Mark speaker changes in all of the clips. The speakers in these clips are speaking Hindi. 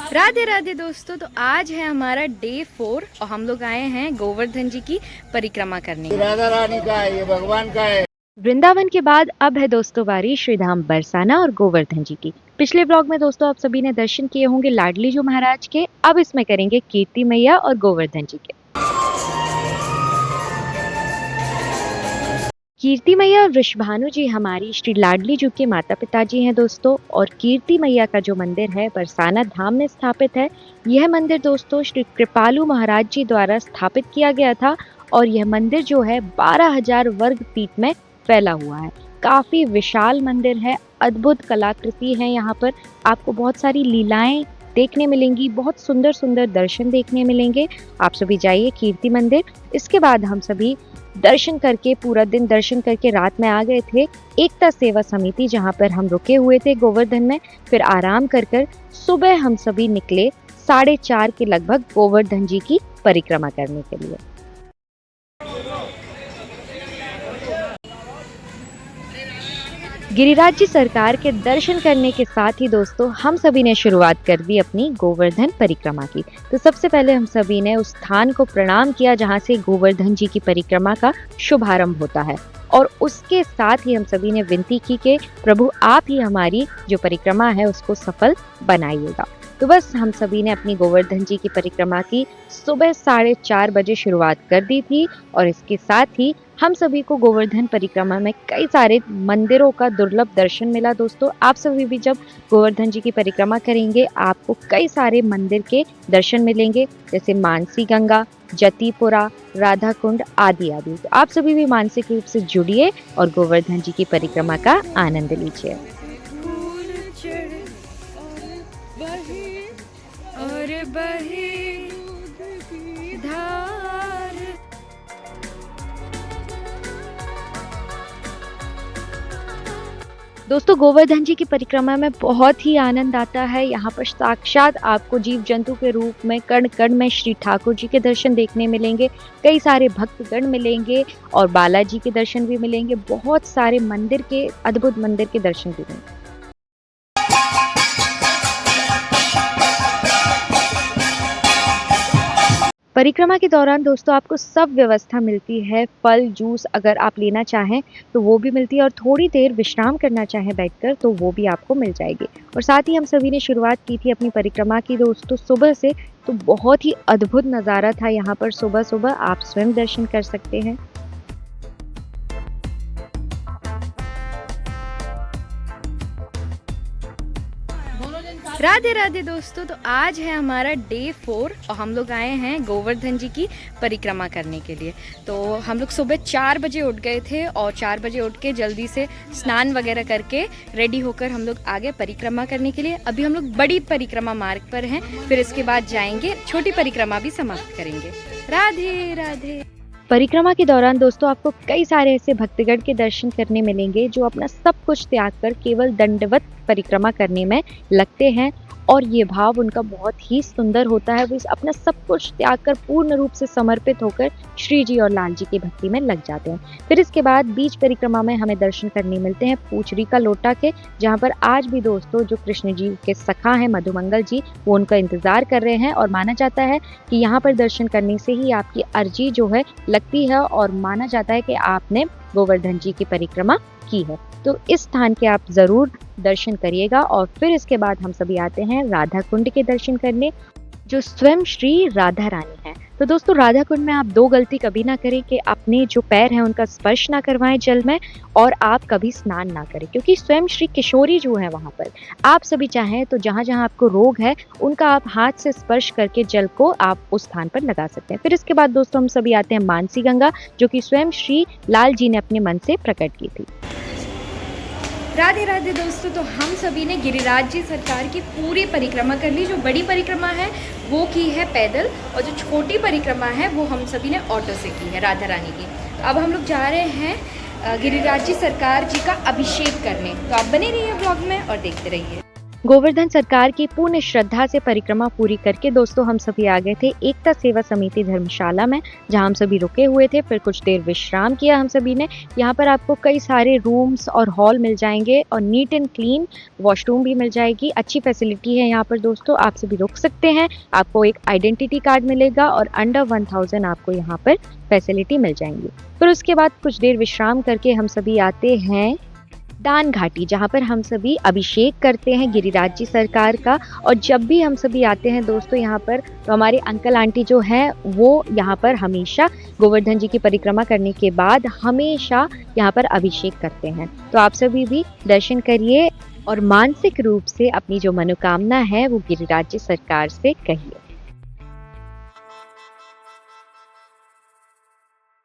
Speaker 1: राधे राधे दोस्तों, तो आज है हमारा डे 4 और हम लोग आए हैं गोवर्धन जी की परिक्रमा करने।
Speaker 2: राधा रानी का है, ये भगवान का है।
Speaker 3: वृंदावन के बाद अब है दोस्तों बारी श्रीधाम बरसाना और गोवर्धन जी की। पिछले ब्लॉग में दोस्तों आप सभी ने दर्शन किए होंगे लाडली जो महाराज के। अब इसमें करेंगे कीर्ति मैया और गोवर्धन जी के। कीर्ति मैया और वृषभानु जी हमारी श्री लाडली जी के माता पिता जी हैं दोस्तों। और कीर्ति मैया का जो मंदिर है बरसाना धाम में स्थापित है। यह मंदिर दोस्तों श्री कृपालु महाराज जी द्वारा स्थापित किया गया था और यह मंदिर जो है 12,000 वर्ग फीट में फैला हुआ है। काफी विशाल मंदिर है, अद्भुत कलाकृति है। यहाँ पर आपको बहुत सारी लीलाएं देखने मिलेंगी, बहुत सुंदर सुंदर दर्शन देखने मिलेंगे। आप सभी जाइए कीर्ति मंदिर। इसके बाद हम सभी दर्शन करके पूरा दिन दर्शन करके रात में आ गए थे एकता सेवा समिति, जहाँ पर हम रुके हुए थे गोवर्धन में। फिर आराम कर सुबह हम सभी निकले 4:30 के लगभग गोवर्धन जी की परिक्रमा करने के लिए। गिरिराज जी सरकार के दर्शन करने के साथ ही दोस्तों हम सभी ने शुरुआत कर दी अपनी गोवर्धन परिक्रमा की। तो सबसे पहले हम सभी ने उस स्थान को प्रणाम किया जहां से गोवर्धन जी की परिक्रमा का शुभारंभ होता है और उसके साथ ही हम सभी ने विनती की कि प्रभु आप ही हमारी जो परिक्रमा है उसको सफल बनाइएगा। तो बस हम सभी ने अपनी गोवर्धन जी की परिक्रमा की सुबह 4:30 बजे शुरुआत कर दी थी और इसके साथ ही हम सभी को गोवर्धन परिक्रमा में कई सारे मंदिरों का दुर्लभ दर्शन मिला दोस्तों। आप सभी भी जब गोवर्धन जी की परिक्रमा करेंगे आपको कई सारे मंदिर के दर्शन मिलेंगे, जैसे मानसी गंगा, जतीपुरा, राधा कुंड आदि आदि। तो आप सभी भी मानसिक रूप से जुड़िए और गोवर्धन जी की परिक्रमा का आनंद लीजिए। दोस्तों गोवर्धन जी की परिक्रमा में बहुत ही आनंद आता है। यहाँ पर साक्षात आपको जीव जंतु के रूप में कण कण में श्री ठाकुर जी के दर्शन देखने मिलेंगे, कई सारे भक्तगण मिलेंगे और बालाजी के दर्शन भी मिलेंगे। बहुत सारे मंदिर के अद्भुत मंदिर के दर्शन भी मिलेंगे। परिक्रमा के दौरान दोस्तों आपको सब व्यवस्था मिलती है। फल जूस अगर आप लेना चाहें तो वो भी मिलती है और थोड़ी देर विश्राम करना चाहें बैठकर तो वो भी आपको मिल जाएगी। और साथ ही हम सभी ने शुरुआत की थी अपनी परिक्रमा की दोस्तों सुबह से। तो बहुत ही अद्भुत नज़ारा था यहाँ पर। सुबह सुबह आप स्वयं दर्शन कर सकते हैं।
Speaker 1: राधे राधे दोस्तों, तो आज है हमारा डे 4 और हम लोग आए हैं गोवर्धन जी की परिक्रमा करने के लिए। तो हम लोग सुबह 4 बजे उठ गए थे और 4 बजे उठ के जल्दी से स्नान वगैरह करके रेडी होकर हम लोग आगे परिक्रमा करने के लिए। अभी हम लोग बड़ी परिक्रमा मार्ग पर हैं, फिर इसके बाद जाएंगे छोटी परिक्रमा भी समाप्त करेंगे। राधे राधे।
Speaker 3: परिक्रमा के दौरान दोस्तों आपको कई सारे ऐसे भक्तगण के दर्शन करने मिलेंगे जो अपना सब कुछ त्याग कर केवल दंडवत परिक्रमा करने में लगते हैं और ये भाव उनका बहुत ही सुंदर होता है। वो अपना सब कुछ त्याग कर पूर्ण रूप से समर्पित होकर श्री जी और लाल जी की भक्ति में लग जाते हैं। फिर इसके बाद बीच परिक्रमा में हमें दर्शन करने मिलते हैं पूछरी का लोटा के, जहाँ पर आज भी दोस्तों जो कृष्ण जी के सखा हैं मधुमंगल जी वो उनका इंतजार कर रहे हैं। और माना जाता है कि यहाँ पर दर्शन करने से ही आपकी अर्जी जो है लगती है और माना जाता है कि आपने गोवर्धन जी की परिक्रमा की है। तो इस स्थान के आप जरूर दर्शन करिएगा। और फिर इसके बाद हम सभी आते हैं राधा कुंड के दर्शन करने, जो स्वयं श्री राधा रानी है। तो दोस्तों राधा कुंड में आप दो गलती कभी ना करें कि अपने जो पैर हैं उनका स्पर्श ना करवाएं जल में और आप कभी स्नान ना करें, क्योंकि स्वयं श्री किशोरी जो है वहाँ पर आप सभी चाहें तो जहाँ जहाँ आपको रोग है उनका आप हाथ से स्पर्श करके जल को आप उस स्थान पर लगा सकते हैं। फिर इसके बाद दोस्तों हम सभी आते हैं मानसी गंगा, जो कि स्वयं श्री लाल जी ने अपने मन से प्रकट की थी।
Speaker 1: राधे राधे दोस्तों, तो हम सभी ने गिरिराज जी सरकार की पूरी परिक्रमा कर ली। जो बड़ी परिक्रमा है वो की है पैदल और जो छोटी परिक्रमा है वो हम सभी ने ऑटो से की है राधा रानी की। तो अब हम लोग जा रहे हैं गिरिराज जी सरकार जी का अभिषेक करने। तो आप बने रहिए ब्लॉग में और देखते रहिए।
Speaker 3: गोवर्धन सरकार की पूर्ण श्रद्धा से परिक्रमा पूरी करके दोस्तों हम सभी आ गए थे एकता सेवा समिति धर्मशाला में, जहां हम सभी रुके हुए थे। फिर कुछ देर विश्राम किया हम सभी ने। यहाँ पर आपको कई सारे रूम्स और हॉल मिल जाएंगे और नीट एंड क्लीन वॉशरूम भी मिल जाएगी। अच्छी फैसिलिटी है यहाँ पर दोस्तों, आप सभी रुक सकते हैं। आपको एक आइडेंटिटी कार्ड मिलेगा और अंडर 1000 आपको यहाँ पर फैसिलिटी मिल जाएंगी। फिर उसके बाद कुछ देर विश्राम करके हम सभी आते हैं दान घाटी, जहाँ पर हम सभी अभिषेक करते हैं गिरिराज जी सरकार का। और जब भी हम सभी आते हैं दोस्तों यहाँ पर, तो हमारे अंकल आंटी जो हैं वो यहाँ पर हमेशा गोवर्धन जी की परिक्रमा करने के बाद हमेशा यहाँ पर अभिषेक करते हैं। तो आप सभी भी दर्शन करिए और मानसिक रूप से अपनी जो मनोकामना है वो गिरिराज जी सरकार से कहिए।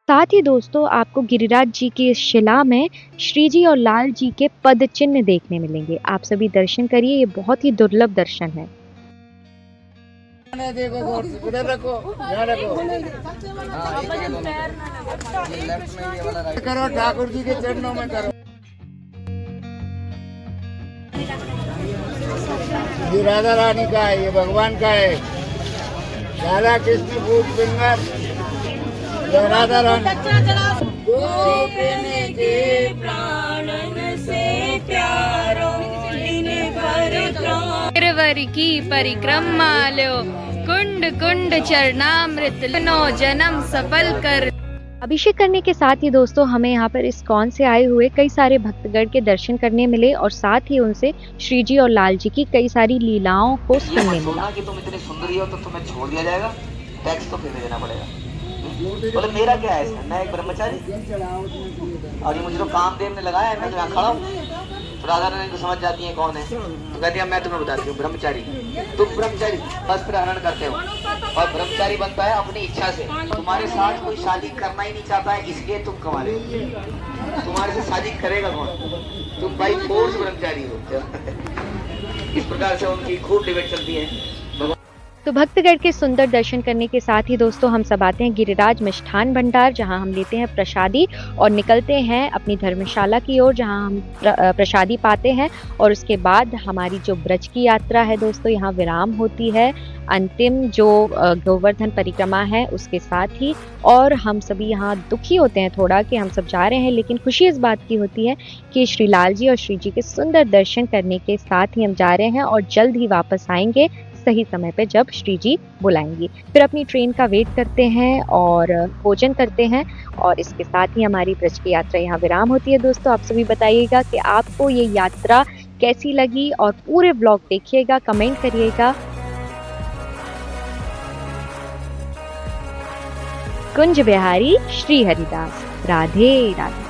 Speaker 3: साथ ही दोस्तों आपको गिरिराज जी की इस शिला में श्री जी और लाल जी के पद चिन्ह देखने मिलेंगे। आप सभी दर्शन करिए, ये बहुत ही दुर्लभ दर्शन है।
Speaker 2: देखो गौर से, उधर रखो, यहाँ रखो। करो ठाकुर जी के चरणों में करो। ये राधा रानी का है, ये भगवान का है। राधा कृष्ण भूत फिंगर, ये राधा रानी।
Speaker 4: गोपिन के प्राणन से प्यारो दिन भर
Speaker 1: गिरवर की परिक्रमा लो, कुंड कुंड चरणामृत नो जन्म सफल कर।
Speaker 3: अभिषेक करने के साथ ही दोस्तों हमें यहाँ पर इस्कॉन से आए हुए कई सारे भक्तगण के दर्शन करने मिले और साथ ही उनसे श्री जी और लाल जी की कई सारी लीलाओं को सुनने मिला।
Speaker 5: कि तुम इतनी सुंदरी हो तो तुम्हें छोड़ दिया जाएगा, टैक्स तो फिर भी देना पड़ेगा। बोले मेरा क्या है इसमें, मैं एक ब्रह्मचारी और ये मुझे तो कामदेव ने लगाया है, मैं तो यहाँ खड़ा हूँ। तो राधा रानी को समझ जाती है कौन है, तो कहती है मैं तुम्हें बताती हूँ ब्रह्मचारी। तुम ब्रह्मचारी वस्त्र हरण करते हो और ब्रह्मचारी बनता है अपनी इच्छा से। तुम्हारे साथ कोई शादी करना ही नहीं चाहता है, इसलिए तुम कमा रहे हो। तुम्हारे से शादी करेगा कौन, तुम बाई फोर्स ब्रह्मचारी हो। इस प्रकार से उनकी खूब डिबेट चलती है।
Speaker 3: तो भक्तगण के सुंदर दर्शन करने के साथ ही दोस्तों हम सब आते हैं गिरिराज मिष्ठान भंडार, जहां हम लेते हैं प्रसादी और निकलते हैं अपनी धर्मशाला की ओर, जहां हम प्रसादी पाते हैं। और उसके बाद हमारी जो ब्रज की यात्रा है दोस्तों यहाँ विराम होती है, अंतिम जो गोवर्धन परिक्रमा है उसके साथ ही। और हम सभी यहाँ दुखी होते हैं थोड़ा कि हम सब जा रहे हैं, लेकिन खुशी इस बात की होती है कि श्री लाल जी और श्री जी के सुंदर दर्शन करने के साथ ही हम जा रहे हैं और जल्द ही वापस आएंगे सही समय पे जब श्री जी बुलाएंगी। फिर अपनी ट्रेन का वेट करते हैं और भोजन करते हैं और इसके साथ ही हमारी ब्रज की यात्रा यहाँ विराम होती है। दोस्तों आप सभी बताइएगा कि आपको ये यात्रा कैसी लगी और पूरे व्लॉग देखिएगा, कमेंट करिएगा। कुंज बिहारी श्री हरिदास, राधे राधे।